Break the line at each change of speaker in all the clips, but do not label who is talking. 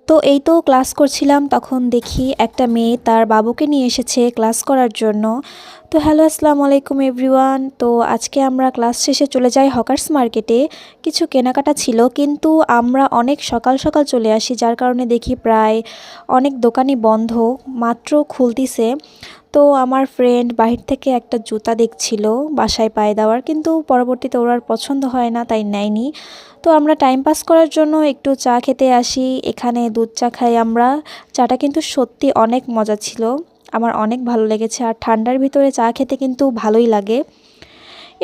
তো এই তো ক্লাস করছিলাম, তখন দেখি একটা মেয়ে তার বাবুকে নিয়ে এসেছে ক্লাস করার জন্য। তো হ্যালো, আসসালামু আলাইকুম এভরিওয়ান। তো আজকে আমরা ক্লাস শেষে চলে যাই হকার্স মার্কেটে। কিছু কেনাকাটা ছিল, কিন্তু আমরা অনেক সকাল সকাল চলে আসি, যার কারণে দেখি প্রায় অনেক দোকানই বন্ধ, মাত্র খুলতিছে। তো আমার ফ্রেন্ড বাহির থেকে একটা জুতা দেখছিল বাসায় পায়ে দেওয়ার, কিন্তু পরবর্তীতে ওর আর পছন্দ হয় না, তাই নেয়নি। তো আমরা টাইম পাস করার জন্য একটু চা খেতে আসি, এখানে দুধ চা খাই আমরা। চাটা কিন্তু সত্যি অনেক মজা ছিল, আমার অনেক ভালো লেগেছে, আর ঠান্ডার ভিতরে চা খেতে কিন্তু ভালোই লাগে।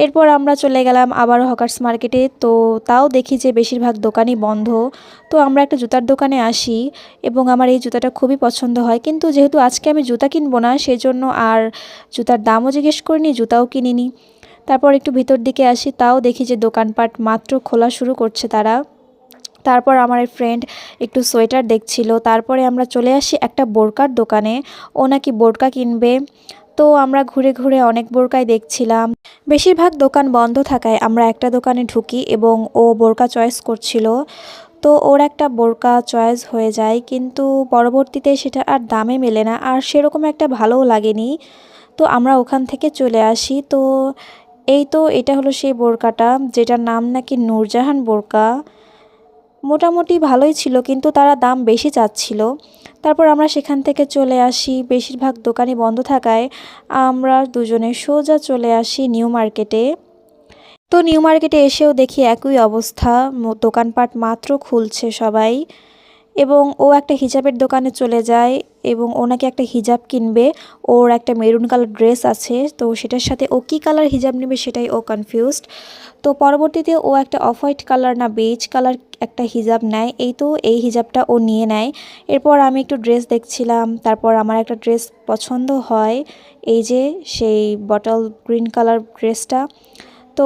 এরপর আমরা চলে গেলাম আবার হকার্স মার্কেটে, তো তাও দেখি যে বেশিরভাগ দোকানই বন্ধ। তো আমরা একটা জুতার দোকানে আসি এবং আমার এই জুতাটা খুবই পছন্দ হয়, কিন্তু যেহেতু আজকে আমি জুতা কিনবো না, সেজন্য আর জুতার দামও জিজ্ঞেস করিনি, জুতাও কিনিনি। তারপর একটু ভিতর দিকে আসি, তাও দেখি যে দোকানপাট মাত্র খোলা শুরু করছে তারা। তারপর আমার ফ্রেন্ড একটু সোয়েটার দেখছিল, তারপরে আমরা চলে আসি একটা বোরকার দোকানে, ও নাকি বোরকা কিনবে। তো আমরা ঘুরে ঘুরে অনেক বোরকাই দেখছিলাম। বেশিরভাগ দোকান বন্ধ থাকায় আমরা একটা দোকানে ঢুকি এবং ও বোরকা চয়েস করছিল। তো ওর একটা বোরকা চয়েস হয়ে যায়, কিন্তু পরবর্তীতে সেটা আর দামে মেলে না, আর সেরকম একটা ভালোও লাগেনি। তো আমরা ওখান থেকে চলে আসি। তো এই তো এটা হলো সেই বোরকাটা, যেটার নাম নাকি নূরজাহান বোরকা। মোটামুটি ভালোই ছিল, কিন্তু তারা দাম বেশি চাচ্ছিল। তারপর আমরা সেখান থেকে চলে আসি, বেশিরভাগ দোকানই বন্ধ থাকায় আমরা দুজনে সোজা চলে আসি নিউ মার্কেটে। তো নিউ মার্কেটে এসেও দেখি একই অবস্থা, দোকানপাট মাত্র খুলছে সবাই। এবং ও একটা হিজাবের দোকানে চলে যায় এবং ও নাকি একটা হিজাব কিনবে। ওর একটা মেরুন কালার ড্রেস আছে, তো সেটার সাথে ও কী কালার হিজাব নেবে সেটাই ও কনফিউজড। তো পরবর্তীতে ও একটা অফ হোয়াইট কালার না বেজ কালার একটা হিজাব নেয়, এই তো এই হিজাবটা ও নিয়ে নেয়। এরপর আমি একটু ড্রেস দেখছিলাম, তারপর আমার একটা ড্রেস পছন্দ হয়, এই যে সেই বটল গ্রিন কালার ড্রেসটা। তো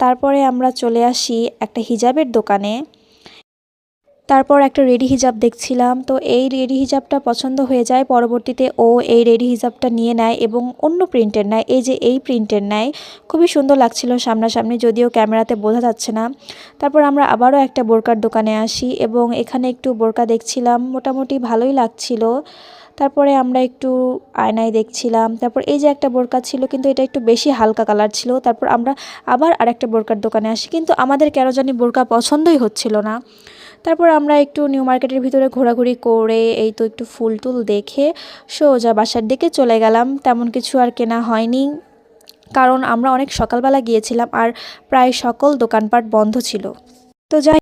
তারপরে আমরা চলে আসি একটা হিজাবের দোকানে। তারপর একটা রেডি হিজাব দেখছিলাম, তো এই রেডি হিজাবটা পছন্দ হয়ে যায়। পরবর্তীতে ও এই রেডি হিজাবটা নিয়ে নেয় এবং অন্য প্রিন্টের নেয়, এই যে এই প্রিন্টের নেয়। খুবই সুন্দর লাগছিল সামনাসামনি, যদিও ক্যামেরাতে বোঝা যাচ্ছে না। তারপর আমরা আবারও একটা বোরকার দোকানে আসি এবং এখানে একটু বোরকা দেখছিলাম, মোটামুটি ভালোই লাগছিল। তারপরে আমরা একটু আয়নায় দেখছিলাম। তারপর এই যে একটা বোরকা ছিল, কিন্তু এটা একটু বেশি হালকা কালার ছিল। তারপর আমরা আবার আরেকটা বোরকার দোকানে আসি, কিন্তু আমাদের কেন জানি বোরকা পছন্দই হচ্ছিল না। তারপর আমরা একটু নিউ মার্কেটের ভিতরে ঘোরাঘুরি করে এই তো একটু ফুল টুল দেখে সোজা বাসার দিকে চলে গেলাম। তেমন কিছু আর কেনা হয়নি, কারণ আমরা অনেক সকালবেলা গিয়েছিলাম আর প্রায় সকল দোকানপাট বন্ধ ছিল। তো যাই